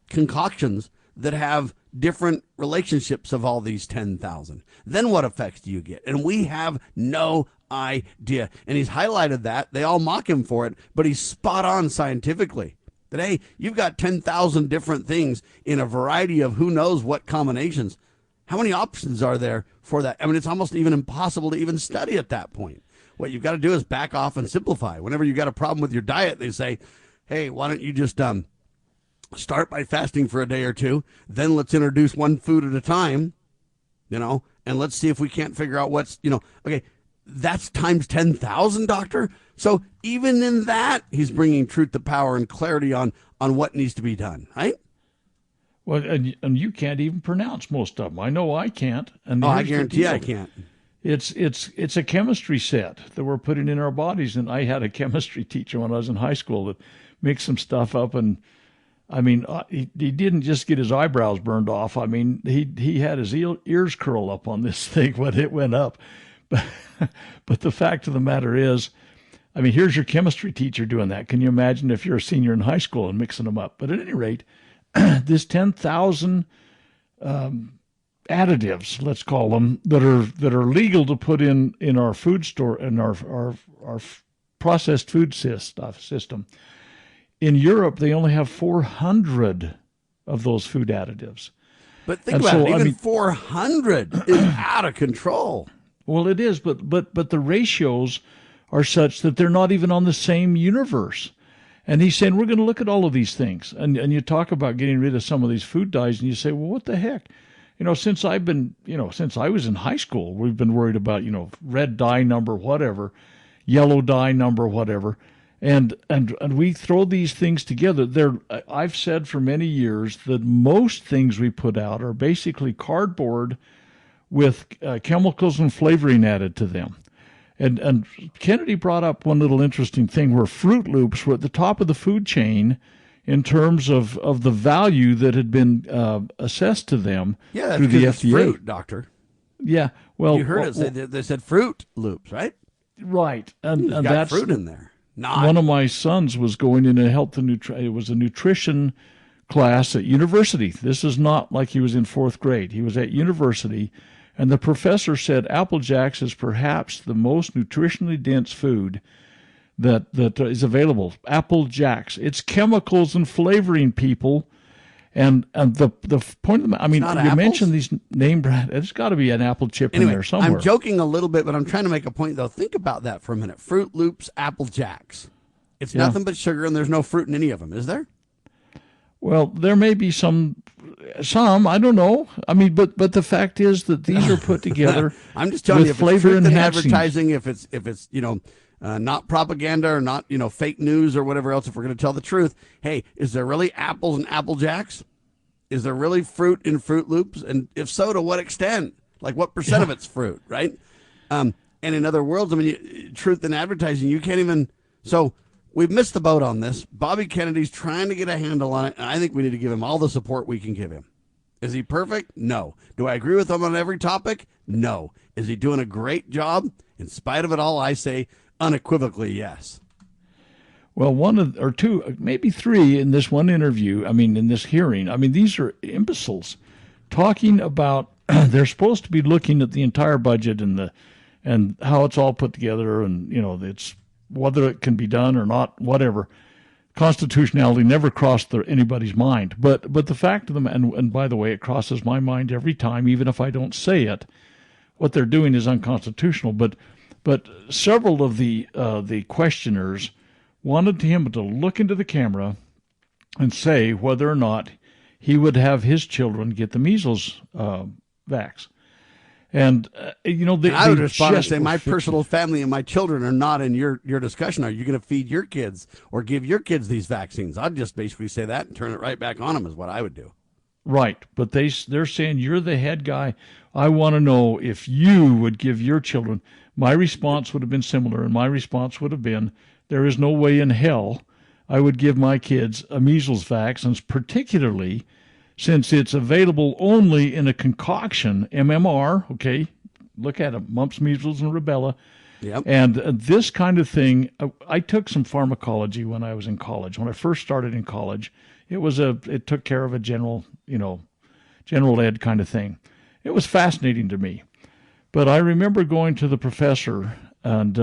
concoctions that have different relationships of all these 10,000? Then what effects do you get? And we have no idea. And he's highlighted that. They all mock him for it, but he's spot on scientifically. That, hey, you've got 10,000 different things in a variety of who knows what combinations. How many options are there for that? I mean, it's almost even impossible to even study at that point. What you've got to do is back off and simplify. Whenever you've got a problem with your diet, they say, hey, why don't you just start by fasting for a day or two, then let's introduce one food at a time, and let's see if we can't figure out what's, okay, that's times 10,000, doctor. So even in that, he's bringing truth to power and clarity on what needs to be done, right? Well, and you can't even pronounce most of them. I know I can't. And I guarantee I can't. It's a chemistry set that we're putting in our bodies. And I had a chemistry teacher when I was in high school that mixed some stuff up. And I mean, he didn't just get his eyebrows burned off. I mean, he had his ears curl up on this thing when it went up. But the fact of the matter is, I mean, here's your chemistry teacher doing that. Can you imagine if you're a senior in high school and mixing them up? But at any rate, this 10,000 additives, let's call them, that are legal to put in our food store, in our processed food system. In Europe, they only have 400 of those food additives. But think about it, even 400 is out of control. Well, it is, but the ratios are such that they're not even on the same universe. And he's saying, we're going to look at all of these things. And you talk about getting rid of some of these food dyes, and you say, well, what the heck? Since I was in high school, we've been worried about, red dye number, whatever, yellow dye number, whatever. And we throw these things together. I've said for many years that most things we put out are basically cardboard with chemicals and flavoring added to them. And Kennedy brought up one little interesting thing where Fruit Loops were at the top of the food chain in terms of the value that had been assessed to them through the FDA. Fruit, doctor. Yeah, well, you heard it. They said Fruit Loops, right? Right, and got that's fruit in there. One of my sons was going in a it was a nutrition class at university. This is not like he was in 4th grade. He was at university, and the professor said Apple Jacks is perhaps the most nutritionally dense food that is available. Apple Jacks. It's chemicals and flavoring, people. And the point of the, I mean, you apples? mentioned these name brand. There's got to be an apple chip in there somewhere. I'm joking a little bit, but I'm trying to make a point, though. Think about that for a minute. Fruit Loops, Apple Jacks. It's nothing but sugar, and there's no fruit in any of them, is there? Well, there may be some, I don't know. I mean, but the fact is that these are put together. I'm just telling you, if it's truth in enhancing advertising, if it's not propaganda or not fake news or whatever else, if we're going to tell the truth, hey, is there really apples in Apple Jacks? Is there really fruit in Fruit Loops? And if so, to what extent? Like what percent of it's fruit, right? And in other words, I mean, truth in advertising, you can't even. So we've missed the boat on this. Bobby Kennedy's trying to get a handle on it, and I think we need to give him all the support we can give him. Is he perfect? No. Do I agree with him on every topic? No. Is he doing a great job? In spite of it all, I say unequivocally yes. Well, one or two, maybe three in this one interview, in this hearing. These are imbeciles talking about they're supposed to be looking at the entire budget and how it's all put together, and it's whether it can be done or not, whatever. Constitutionality never crossed anybody's mind. But the fact of them, and by the way, it crosses my mind every time, even if I don't say it. What they're doing is unconstitutional. But several of the questioners wanted him to look into the camera and say whether or not he would have his children get the measles vax. And, I would respond and say, my personal family and my children are not in your discussion. Are you going to feed your kids or give your kids these vaccines? I'd just basically say that and turn it right back on them is what I would do. Right. But they're saying, you're the head guy. I want to know if you would give your children. My response would have been similar, and my response would have been, there is no way in hell I would give my kids a measles vaccine, particularly since it's available only in a concoction, MMR, okay? Look at it, mumps, measles, and rubella. Yep. And this kind of thing, I took some pharmacology when I was in college. When I first started in college, it took care of a general ed kind of thing. It was fascinating to me. But I remember going to the professor and,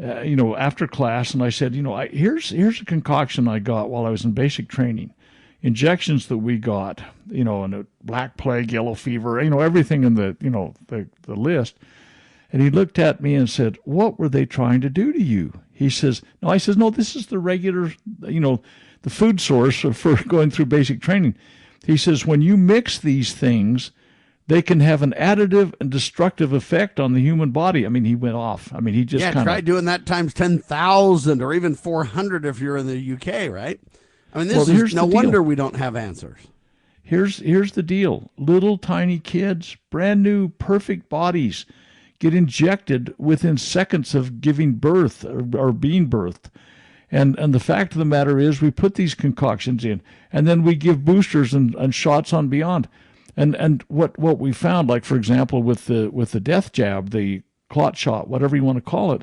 after class, and I said, here's a concoction I got while I was in basic training. Injections that we got, and a black plague, yellow fever, everything in the list. And he looked at me and said, what were they trying to do to you? He says, no, I says, no, this is the regular, the food source for going through basic training. He says, when you mix these things, they can have an additive and destructive effect on the human body. He went off. He just try doing that times 10,000 or even 400 if you're in the UK, right? This is no wonder we don't have answers. Here's the deal. Little tiny kids, brand new, perfect bodies, get injected within seconds of giving birth or being birthed. And the fact of the matter is we put these concoctions in, and then we give boosters and shots on beyond. And what we found, like, for example, with the death jab, the clot shot, whatever you want to call it,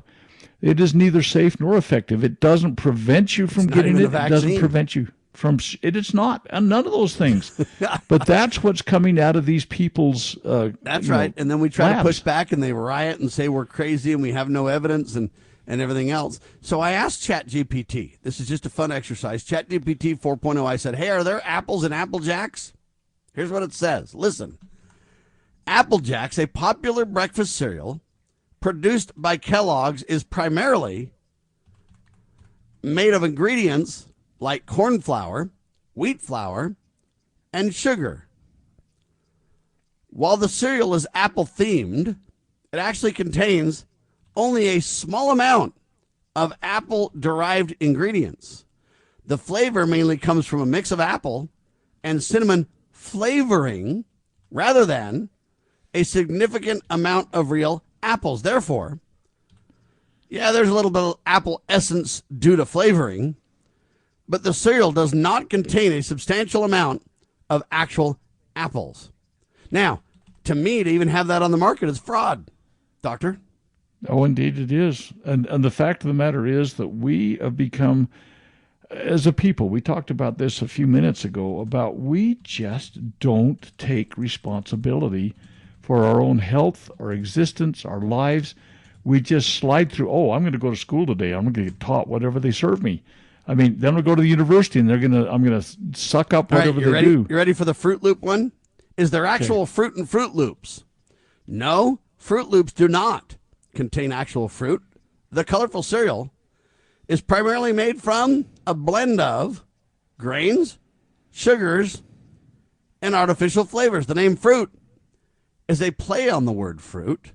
it is neither safe nor effective. It doesn't prevent you from getting it. It doesn't prevent you from it. It's not. And none of those things. But that's what's coming out of these people's That's right. And then we try labs. to push back, and they riot and say we're crazy and we have no evidence and everything else. So I asked ChatGPT. This is just a fun exercise. ChatGPT 4.0. I said, hey, are there apples in Apple Jacks? Here's what it says. Listen. Apple Jacks, a popular breakfast cereal produced by Kellogg's, is primarily made of ingredients like corn flour, wheat flour, and sugar. While the cereal is apple-themed, it actually contains only a small amount of apple-derived ingredients. The flavor mainly comes from a mix of apple and cinnamon flavoring rather than a significant amount of real apples. Therefore, there's a little bit of apple essence due to flavoring, but the cereal does not contain a substantial amount of actual apples. Now, to me, to even have that on the market is fraud, Doctor. Oh, indeed it is. And the fact of the matter is that we have become as a people, we talked about this a few minutes ago, about we just don't take responsibility for our own health, our existence, our lives. We just slide through, oh, I'm going to go to school today. I'm going to get taught whatever they serve me. I mean, then we go to the university and I'm going to suck up whatever they do. You ready for the Fruit Loop one? Is there actual fruit in Fruit Loops? No, Fruit Loops do not contain actual fruit. The colorful cereal is primarily made from a blend of grains, sugars, and artificial flavors. The name fruit is a play on the word fruit,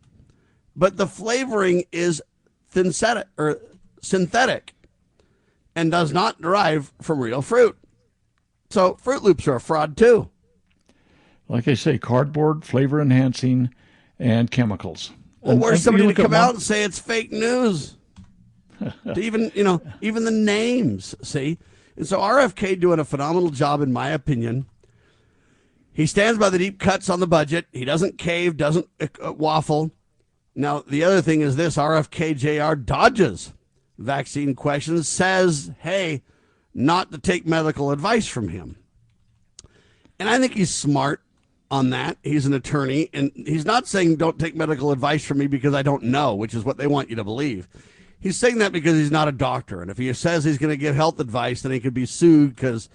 but the flavoring is synthetic and does not derive from real fruit. So Fruit Loops are a fraud too. Like I say, cardboard, flavor enhancing, and chemicals. Well, where's somebody to come out and say it's fake news? To even the names, see? And so RFK doing a phenomenal job, in my opinion. He stands by the deep cuts on the budget. He doesn't cave, doesn't waffle. Now, the other thing is this, RFK Jr. dodges vaccine questions, says, hey, not to take medical advice from him. And I think he's smart on that. He's an attorney, and he's not saying don't take medical advice from me because I don't know, which is what they want you to believe. He's saying that because he's not a doctor, and if he says he's going to give health advice, then he could be sued because,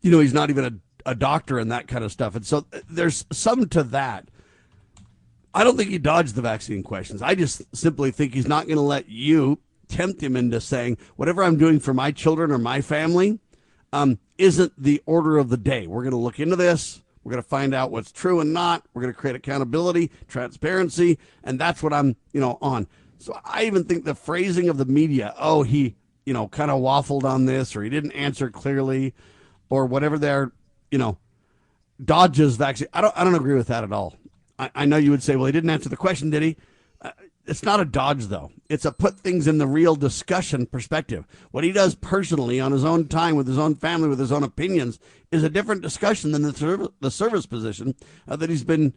he's not even a doctor and that kind of stuff. And so there's some to that. I don't think he dodged the vaccine questions. I just simply think he's not going to let you tempt him into saying whatever I'm doing for my children or my family isn't the order of the day. We're going to look into this. We're going to find out what's true and not. We're going to create accountability, transparency, and that's what I'm, on. So I even think the phrasing of the media, he, kind of waffled on this, or he didn't answer clearly, or whatever their, dodges vaccine. I don't agree with that at all. I know you would say, well, he didn't answer the question, did he? It's not a dodge, though. It's a put things in the real discussion perspective. What he does personally on his own time with his own family, with his own opinions, is a different discussion than the service position that he's been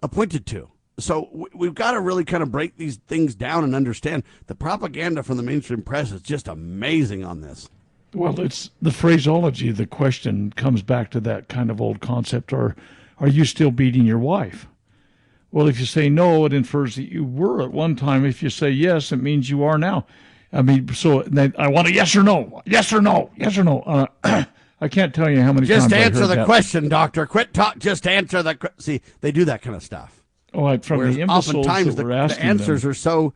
appointed to. So we've got to really kind of break these things down and understand the propaganda from the mainstream press is just amazing on this. Well, it's the phraseology. The question comes back to that kind of old concept, are you still beating your wife? Well, if you say no, it infers that you were at one time. If you say yes, it means you are now. I mean, so then I want a yes or no, yes or no, yes or no. I can't tell you how many times I heard that. Just answer the question, doctor. Quit talk. Just answer the. See, they do that kind of stuff. Oh, from the imbeciles oftentimes that we're asking the answers them. are so,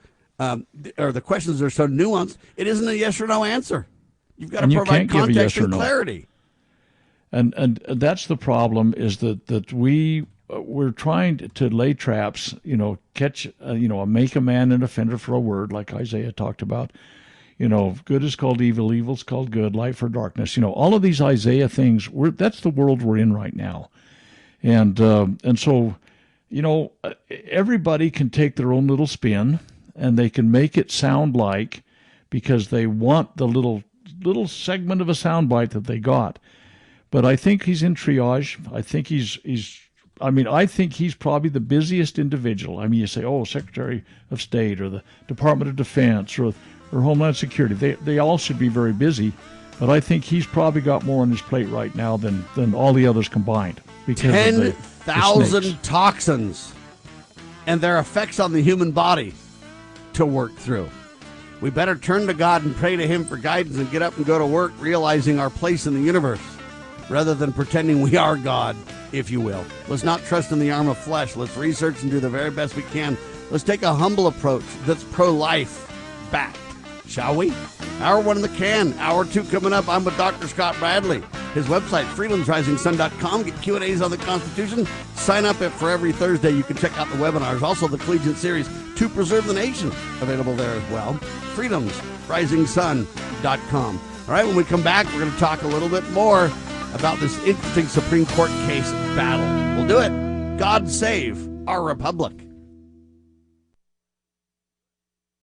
or the questions are so nuanced. It isn't a yes or no answer. You've got to provide context and clarity. And that's the problem, is that we're trying to lay traps, catch, make a man an offender for a word, like Isaiah talked about. Good is called evil, evil is called good, light for darkness. All of these Isaiah things, that's the world we're in right now. And so, everybody can take their own little spin, and they can make it sound like, because they want the little segment of a soundbite that they got. But I think he's in triage. I think I think he's probably the busiest individual. I mean, you say, Secretary of State or the Department of Defense or Homeland Security. They all should be very busy. But I think he's probably got more on his plate right now than all the others combined. 10,000 toxins and their effects on the human body to work through. We better turn to God and pray to him for guidance and get up and go to work, realizing our place in the universe, rather than pretending we are God, if you will. Let's not trust in the arm of flesh. Let's research and do the very best we can. Let's take a humble approach that's pro-life back, shall we? Hour 1 in the can. Hour 2 coming up. I'm with Dr. Scott Bradley. His website, freedomsrisingsun.com. Get Q&As on the Constitution. Sign up for every Thursday. You can check out the webinars. Also, the Collegiate Series, To Preserve the Nation, available there as well. freedomsrisingsun.com. All right, when we come back, we're going to talk a little bit more about this interesting Supreme Court case battle. We'll do it. God save our republic.